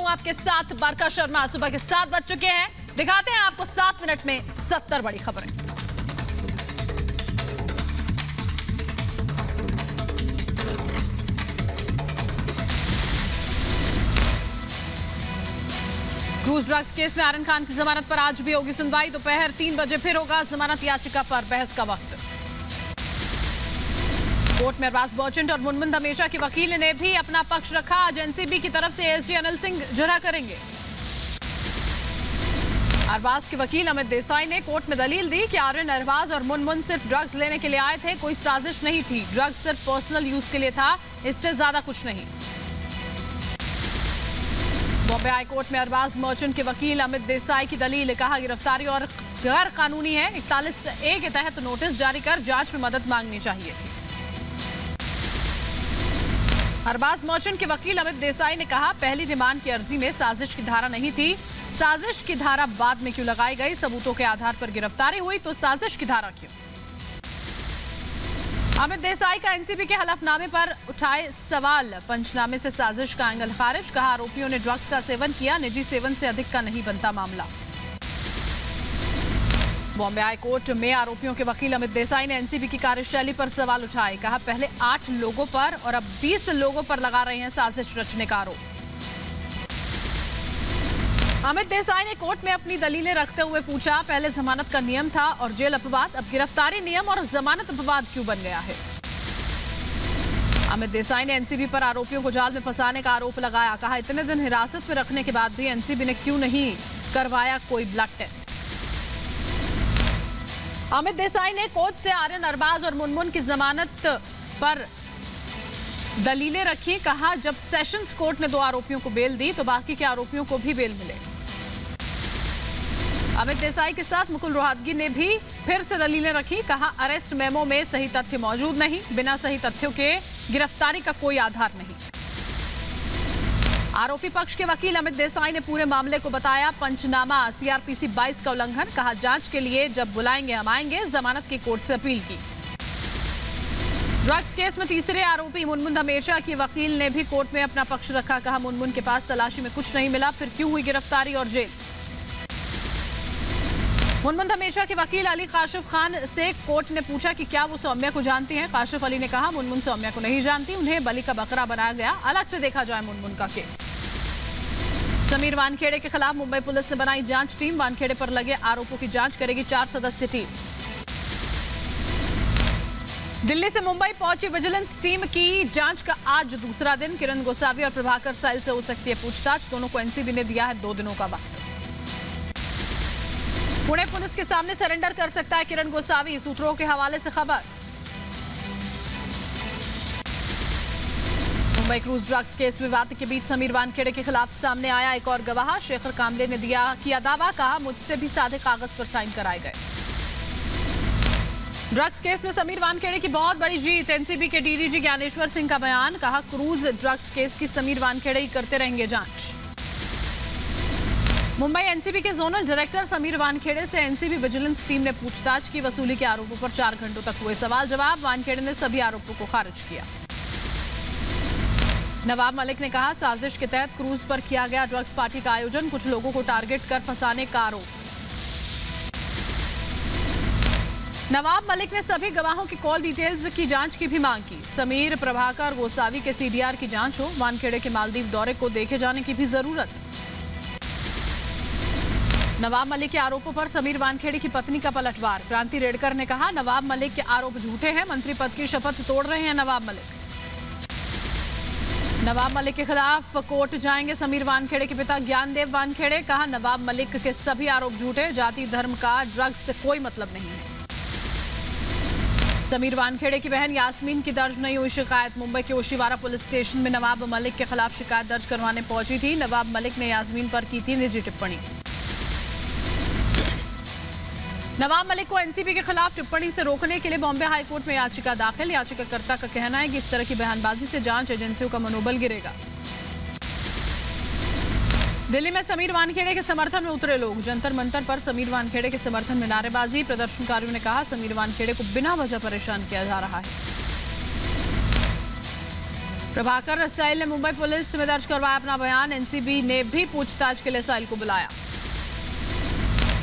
हूं आपके साथ बारका शर्मा। सुबह के 7 बज चुके हैं। दिखाते हैं आपको 7 मिनट में 70 बड़ी खबरें। क्रूज ड्रग्स केस में आर्यन खान की जमानत पर आज भी होगी सुनवाई। दोपहर 3 बजे फिर होगा जमानत याचिका पर बहस का वक्त। कोर्ट में अरबाज मर्चेंट और मुनमुन धमेशा के वकील ने भी अपना पक्ष रखा। आज एनसीबी की तरफ से एएसजी अनिल सिंह जरा करेंगे। अरबाज के वकील अमित देसाई ने कोर्ट में दलील दी कि आर्यन, अरबाज और मुनमुन सिर्फ ड्रग्स लेने के लिए आए थे, कोई साजिश नहीं थी। ड्रग्स सिर्फ पर्सनल यूज के लिए था, इससे ज्यादा कुछ नहीं। बॉम्बे हाईकोर्ट में अरबाज मर्चेंट के वकील अमित देसाई की दलील, कहा गिरफ्तारी और गैर कानूनी है। 41A के तहत नोटिस जारी कर जांच में मदद मांगनी चाहिए थी। अरबाज मर्चेंट के वकील अमित देसाई ने कहा, पहली रिमांड की अर्जी में साजिश की धारा नहीं थी। साजिश की धारा बाद में क्यों लगाई गई? सबूतों के आधार पर गिरफ्तारी हुई तो साजिश की धारा क्यों? अमित देसाई का एनसीबी के हलफनामे पर उठाए सवाल। पंचनामे से साजिश का एंगल खारिज, कहा आरोपियों ने ड्रग्स का सेवन किया, निजी सेवन से अधिक का नहीं बनता मामला। बॉम्बे हाई कोर्ट में आरोपियों के वकील अमित देसाई ने एनसीबी की कार्यशैली पर सवाल उठाए। कहा पहले 8 लोगों पर और अब 20 लोगों पर लगा रहे हैं साजिश रचने का आरोप। अमित देसाई ने कोर्ट में अपनी दलीलें रखते हुए पूछा, पहले जमानत का नियम था और जेल अपवाद, अब गिरफ्तारी नियम और जमानत अपवाद क्यों बन गया है? अमित देसाई ने एनसीबी पर आरोपियों को जाल में फंसाने का आरोप लगाया। कहा इतने दिन हिरासत में रखने के बाद भी एनसीबी ने क्यों नहीं करवाया कोई ब्लड टेस्ट? अमित देसाई ने कोर्ट से आर्यन, अरबाज और मुनमुन की जमानत पर दलीलें रखी। कहा जब सेशंस कोर्ट ने 2 आरोपियों को बेल दी तो बाकी के आरोपियों को भी बेल मिले। अमित देसाई के साथ मुकुल रोहतगी ने भी फिर से दलीलें रखी। कहा अरेस्ट मेमो में सही तथ्य मौजूद नहीं, बिना सही तथ्यों के गिरफ्तारी का कोई आधार नहीं। आरोपी पक्ष के वकील अमित देसाई ने पूरे मामले को बताया पंचनामा सीआरपीसी 22 का उल्लंघन। कहा जांच के लिए जब बुलाएंगे हम आएंगे। जमानत की कोर्ट से अपील की। ड्रग्स केस में तीसरे आरोपी मुनमुन धमेशा के वकील ने भी कोर्ट में अपना पक्ष रखा। कहा मुनमुन के पास तलाशी में कुछ नहीं मिला, फिर क्यों हुई गिरफ्तारी और जेल? मुनमुन धमेशा के वकील अली काशिफ खान से कोर्ट ने पूछा कि क्या वो सौम्या को जानती हैं। काशिफ अली ने कहा मुनमुन सौम्या को नहीं जानती, उन्हें बलि का बकरा बनाया गया, अलग से देखा जाए मुनमुन का केस। समीर वानखेड़े के खिलाफ मुंबई पुलिस ने बनाई जांच टीम। वानखेड़े पर लगे आरोपों की जांच करेगी 4 सदस्यीय टीम। दिल्ली से मुंबई पहुंची विजिलेंस टीम की जांच का आज दूसरा दिन। किरण गोसावी और प्रभाकर सैल से हो सकती है पूछताछ। दोनों को एनसीबी ने दिया है 2 दिनों का वक्त। पुणे पुलिस के सामने सरेंडर कर सकता है किरण गोसावी, सूत्रों के हवाले से खबर। मुंबई क्रूज ड्रग्स केस विवाद के बीच समीर वानखेड़े के खिलाफ सामने आया एक और गवाह। शेखर कामले ने किया दावा। कहा मुझसे भी सादे कागज पर साइन कराए गए। ड्रग्स केस में समीर वानखेड़े की बहुत बड़ी जीत। एनसीबी के डीडीजी ज्ञानेश्वर सिंह का बयान। कहा क्रूज ड्रग्स केस की समीर वानखेड़े ही करते रहेंगे जांच। मुंबई एनसीबी के जोनल डायरेक्टर समीर वानखेड़े से एनसीबी विजिलेंस टीम ने पूछताछ की। वसूली के आरोपों पर 4 घंटों तक हुए सवाल जवाब। वानखेड़े ने सभी आरोपों को खारिज किया। नवाब मलिक ने कहा साजिश के तहत क्रूज पर किया गया ड्रग्स पार्टी का आयोजन, कुछ लोगों को टारगेट कर फंसाने का आरोप। नवाब मलिक ने सभी गवाहों की कॉल डिटेल्स की जांच की भी मांग की। समीर, प्रभाकर, गोसावी के सीडीआर की जांच हो। वानखेड़े के मालदीव दौरे को देखे जाने की भी जरूरत। नवाब मलिक के आरोपों पर समीर वानखेड़े की पत्नी का पलटवार। क्रांति रेडकर ने कहा नवाब मलिक के आरोप झूठे हैं, मंत्री पद की शपथ तोड़ रहे हैं नवाब मलिक। नवाब मलिक के खिलाफ कोर्ट जाएंगे समीर वानखेड़े के पिता ज्ञानदेव वानखेड़े। कहा नवाब मलिक के सभी आरोप झूठे, जाति धर्म का ड्रग्स से कोई मतलब नहीं है। समीर वानखेड़े की बहन यास्मीन की दर्ज नहीं हुई शिकायत। मुंबई के ओशिवारा पुलिस स्टेशन में नवाब मलिक के खिलाफ शिकायत दर्ज करवाने पहुंची थी। नवाब मलिक ने यास्मीन पर की थी निजी टिप्पणी। नवाब मलिक को एनसीबी के खिलाफ टिप्पणी से रोकने के लिए बॉम्बे हाईकोर्ट में याचिका दाखिल। याचिकाकर्ता का कहना है कि इस तरह की बयानबाजी से जांच एजेंसियों का मनोबल गिरेगा। दिल्ली में समीर वानखेड़े के समर्थन में उतरे लोग। जंतर मंतर पर समीर वानखेड़े के समर्थन में नारेबाजी। प्रदर्शनकारियों ने कहा समीर वानखेड़े को बिना वजह परेशान किया जा रहा है। प्रभाकर साहिल ने मुंबई पुलिस में दर्ज करवाया अपना बयान। एनसीबी ने भी पूछताछ के लिए साहिल को बुलाया।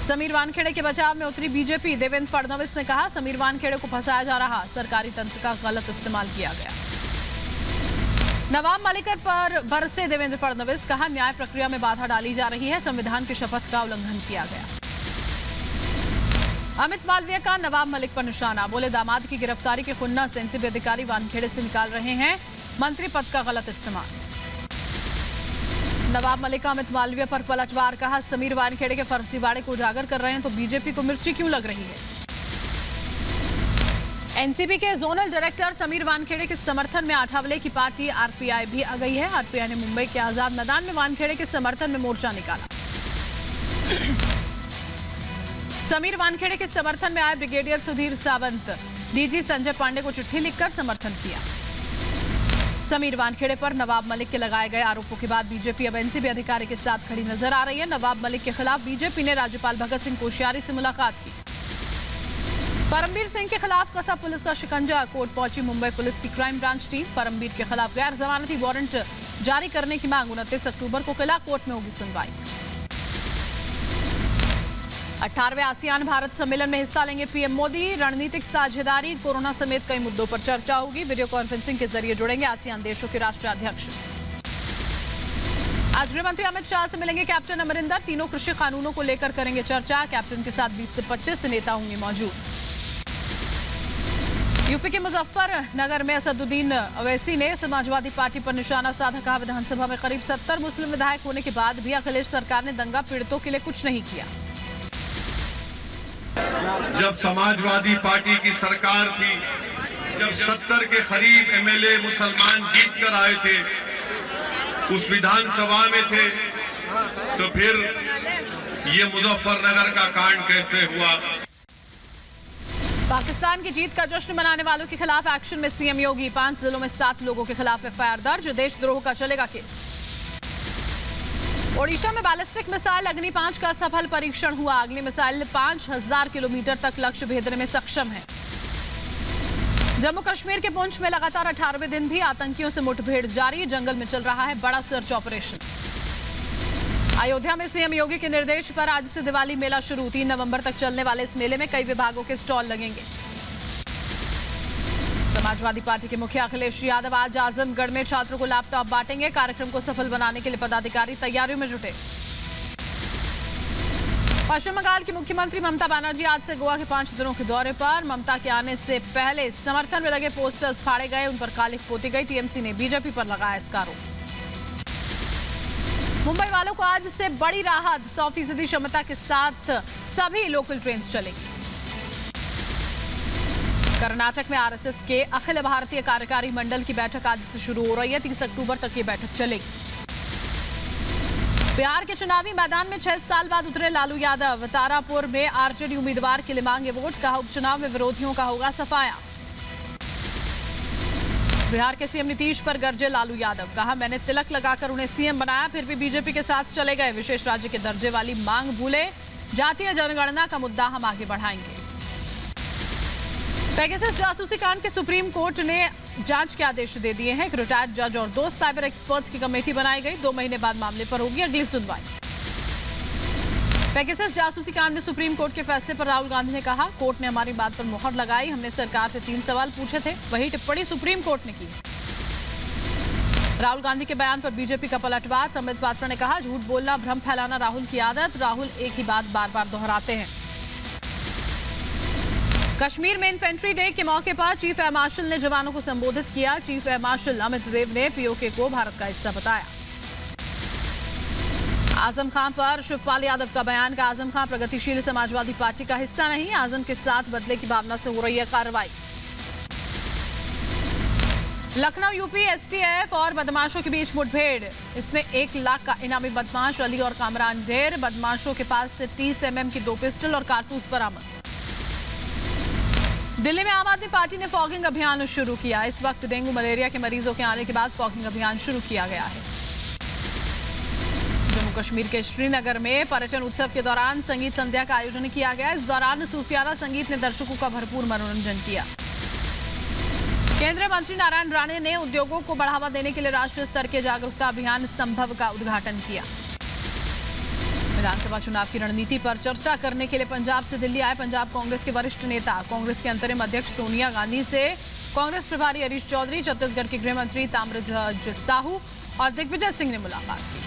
समीर वानखेड़े के बचाव में उतरी बीजेपी। देवेंद्र फडणवीस ने कहा, समीर वानखेड़े को फंसाया जा रहा, सरकारी तंत्र का गलत इस्तेमाल किया गया। नवाब मलिक पर बरसे देवेंद्र फडणवीस, कहा न्याय प्रक्रिया में बाधा डाली जा रही है, संविधान की शपथ का उल्लंघन किया गया। अमित मालवीय का नवाब मलिक पर निशाना, बोले दामाद की गिरफ्तारी के खुन्नस एनसीबी अधिकारी वानखेड़े से निकाल रहे हैं, मंत्री पद का गलत इस्तेमाल। नवाब मलिक का अमित मालवीय पर पलटवार, कहा समीर वानखेड़े के फर्जीवाड़े को उजागर कर रहे हैं तो बीजेपी को मिर्ची क्यों लग रही है। एनसीबी के जोनल डायरेक्टर समीर वानखेड़े के समर्थन में आठावले की पार्टी आरपीआई भी आ गई है। आरपीआई ने मुंबई के आजाद मैदान में वानखेड़े के समर्थन में मोर्चा निकाला। समीर वानखेड़े के समर्थन में आए ब्रिगेडियर सुधीर सावंत, डीजी संजय पांडे को चिट्ठी लिखकर समर्थन किया। समीर वानखेड़े पर नवाब मलिक के लगाए गए आरोपों के बाद बीजेपी अब एनसीबी अधिकारी के साथ खड़ी नजर आ रही है। नवाब मलिक के खिलाफ बीजेपी ने राज्यपाल भगत सिंह कोश्यारी से मुलाकात की। परमबीर सिंह के खिलाफ कसा पुलिस का शिकंजा, कोर्ट पहुंची मुंबई पुलिस की क्राइम ब्रांच टीम। परमबीर के खिलाफ गैर जमानती वारंट जारी करने की मांग, 29 अक्टूबर को किला कोर्ट में होगी सुनवाई। 18वें आसियान भारत सम्मेलन में हिस्सा लेंगे पीएम मोदी। रणनीतिक साझेदारी, कोरोना समेत कई मुद्दों पर चर्चा होगी। वीडियो कॉन्फ्रेंसिंग के जरिए जुड़ेंगे आसियान देशों के राष्ट्राध्यक्ष। आज गृह मंत्री अमित शाह से मिलेंगे कैप्टन अमरिंदर, तीनों कृषि कानूनों को लेकर करेंगे चर्चा। कैप्टन के साथ 20 से 25 नेता होंगे मौजूद। यूपी के मुजफ्फरनगर में असदुद्दीन अवैसी ने समाजवादी पार्टी पर निशाना साधा, कहा विधानसभा में करीब 70 मुस्लिम विधायक होने के बाद भी अखिलेश सरकार ने दंगा पीड़ितों के लिए कुछ नहीं किया। जब समाजवादी पार्टी की सरकार थी, जब 70 के करीब एमएलए मुसलमान जीत कर आए थे, उस विधानसभा में थे, तो फिर ये मुजफ्फरनगर का कांड कैसे हुआ। पाकिस्तान की जीत का जश्न मनाने वालों के खिलाफ एक्शन में सीएम योगी। 5 जिलों में 7 लोगों के खिलाफ एफआईआर दर्ज, देशद्रोह का चलेगा केस। ओडिशा में बैलिस्टिक मिसाइल अग्नि 5 का सफल परीक्षण हुआ। अग्नि मिसाइल 5000 किलोमीटर तक लक्ष्य भेदने में सक्षम है। जम्मू कश्मीर के पुंछ में लगातार 18वें दिन भी आतंकियों से मुठभेड़ जारी, जंगल में चल रहा है बड़ा सर्च ऑपरेशन। अयोध्या में सीएम योगी के निर्देश पर आज से दिवाली मेला शुरू। 3 नवंबर तक चलने वाले इस मेले में कई विभागों के स्टॉल लगेंगे। समाजवादी पार्टी के मुखिया अखिलेश यादव आज आजमगढ़ में छात्रों को लैपटॉप बांटेंगे। कार्यक्रम को सफल बनाने के लिए पदाधिकारी तैयारियों में जुटे। पश्चिम बंगाल की मुख्यमंत्री ममता बनर्जी आज से गोवा के 5 दिनों के दौरे पर। ममता के आने से पहले समर्थन में लगे पोस्टर्स फाड़े गए, उन पर कालिख पोती गई। टीएमसी ने बीजेपी पर लगाया इसका आरोप। मुंबई वालों को आज से बड़ी राहत, 100% क्षमता के साथ सभी लोकल ट्रेन चलेंगी। कर्नाटक में आरएसएस के अखिल भारतीय कार्यकारी मंडल की बैठक आज से शुरू हो रही है। 30 अक्टूबर तक ये बैठक चलेगी। बिहार के चुनावी मैदान में 6 साल बाद उतरे लालू यादव। तारापुर में आरजेडी उम्मीदवार के लिए मांगे वोट, कहा उपचुनाव में विरोधियों का होगा सफाया। बिहार के सीएम नीतीश पर गरजे लालू यादव, कहा मैंने तिलक लगाकर उन्हें सीएम बनाया, फिर भी बीजेपी के साथ चले गए। विशेष राज्य के दर्जे वाली मांग भूले, जातीय जनगणना का मुद्दा हम आगे बढ़ाएंगे। पेगासस जासूसी कांड के सुप्रीम कोर्ट ने जांच के आदेश दे दिए हैं। एक रिटायर्ड जज और 2 साइबर एक्सपर्ट्स की कमेटी बनाई गई। 2 महीने बाद मामले पर होगी अगली सुनवाई। पेगासस जासूसी कांड में सुप्रीम कोर्ट के फैसले पर राहुल गांधी ने कहा, कोर्ट ने हमारी बात पर मुहर लगाई। हमने सरकार से 3 सवाल पूछे थे, वही टिप्पणी सुप्रीम कोर्ट ने की। राहुल गांधी के बयान पर बीजेपी का पलटवार। संबित पात्रा ने कहा, झूठ बोलना, भ्रम फैलाना राहुल की आदत। राहुल एक ही बात बार बार दोहराते हैं। कश्मीर में इन्फेंट्री डे के मौके पर चीफ एयर मार्शल ने जवानों को संबोधित किया। Chief air marshal Amit Dev ने पीओके को भारत का हिस्सा बताया। आजम खान पर शिवपाल यादव का बयान, का आजम खान प्रगतिशील समाजवादी पार्टी का हिस्सा नहीं, आजम के साथ बदले की भावना से हो रही है कार्रवाई। लखनऊ यूपी एसटीएफ और बदमाशों के बीच मुठभेड़, इसमें 1 लाख का इनामी बदमाश अली और कामरान ढेर। बदमाशों के पास से 30 mm की 2 पिस्टल और कारतूस बरामद। दिल्ली में आम आदमी पार्टी ने फॉगिंग अभियान शुरू किया। इस वक्त डेंगू मलेरिया के मरीजों के आने के बाद फॉगिंग अभियान शुरू किया गया है। जम्मू कश्मीर के श्रीनगर में पर्यटन उत्सव के दौरान संगीत संध्या का आयोजन किया गया। इस दौरान सूफियाना संगीत ने दर्शकों का भरपूर मनोरंजन किया। केंद्रीय मंत्री नारायण राणे ने उद्योगों को बढ़ावा देने के लिए राष्ट्रीय स्तर के जागरूकता अभियान संभव का उद्घाटन किया। विधानसभा चुनाव की रणनीति पर चर्चा करने के लिए पंजाब से दिल्ली आए पंजाब कांग्रेस के वरिष्ठ नेता। कांग्रेस के अंतरिम अध्यक्ष सोनिया गांधी से कांग्रेस प्रभारी हरीश चौधरी, छत्तीसगढ़ के गृह मंत्री ताम्रध्वज साहू और दिग्विजय सिंह ने मुलाकात की।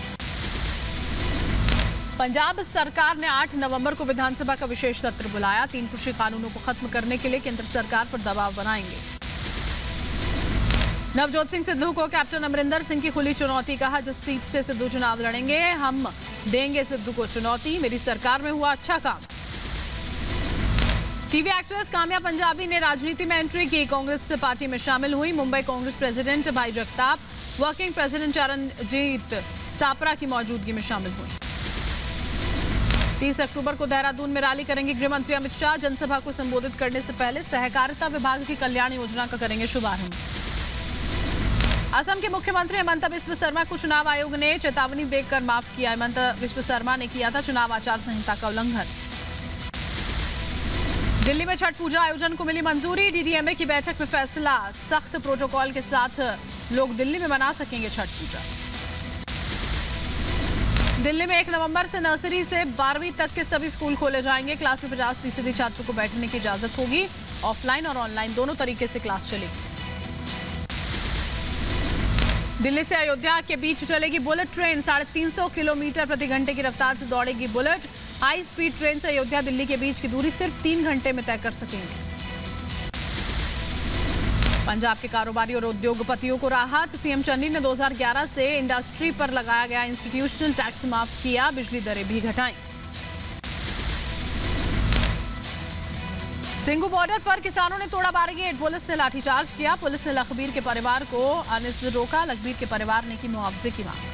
पंजाब सरकार ने 8 नवंबर को विधानसभा का विशेष सत्र बुलाया। 3 कृषि कानूनों को खत्म करने के लिए केंद्र सरकार पर दबाव बनाएंगे। नवजोत सिंह सिद्धू को कैप्टन अमरिंदर सिंह की खुली चुनौती, कहा जिस सीट से सिद्धू चुनाव लड़ेंगे हम देंगे सिद्धू को चुनौती, मेरी सरकार में हुआ अच्छा काम। टीवी एक्ट्रेस काम्या पंजाबी ने राजनीति में एंट्री की, कांग्रेस से पार्टी में शामिल हुई। मुंबई कांग्रेस प्रेसिडेंट भाई जगताप, वर्किंग प्रेसिडेंट चरणजीत सापरा की मौजूदगी में शामिल हुई। 30 अक्टूबर को देहरादून में रैली करेंगे गृह मंत्री अमित शाह। जनसभा को संबोधित करने से पहले सहकारिता विभाग की कल्याण योजना का करेंगे शुभारंभ। असम के मुख्यमंत्री हेमंत बिस्व शर्मा को चुनाव आयोग ने चेतावनी देकर माफ किया। हेमंत बिस्व शर्मा ने किया था चुनाव आचार संहिता का उल्लंघन। दिल्ली में छठ पूजा आयोजन को मिली मंजूरी। डीडीएमए की बैठक में फैसला, सख्त प्रोटोकॉल के साथ लोग दिल्ली में मना सकेंगे छठ पूजा। दिल्ली में 1 नवंबर से नर्सरी से 12वीं तक के सभी स्कूल खोले जाएंगे। क्लास में 50% छात्रों को बैठने की इजाजत होगी। ऑफलाइन और ऑनलाइन दोनों तरीके से क्लास चलेगी। दिल्ली से अयोध्या के बीच चलेगी बुलेट ट्रेन। 350 किलोमीटर प्रति घंटे की रफ्तार से दौड़ेगी बुलेट। हाई स्पीड ट्रेन से अयोध्या दिल्ली के बीच की दूरी सिर्फ 3 घंटे में तय कर सकेंगे। पंजाब के कारोबारी और उद्योगपतियों को राहत। सीएम चन्नी ने 2011 से इंडस्ट्री पर लगाया गया इंस्टीट्यूशनल टैक्स माफ किया, बिजली दरें भी घटाई। सिंघू बॉर्डर पर किसानों ने तोड़ा बैरिकेड, पुलिस ने लाठीचार्ज किया। पुलिस ने लखबीर के परिवार को अनिश्चित रोका। लखबीर के परिवार ने की मुआवजे की मांग।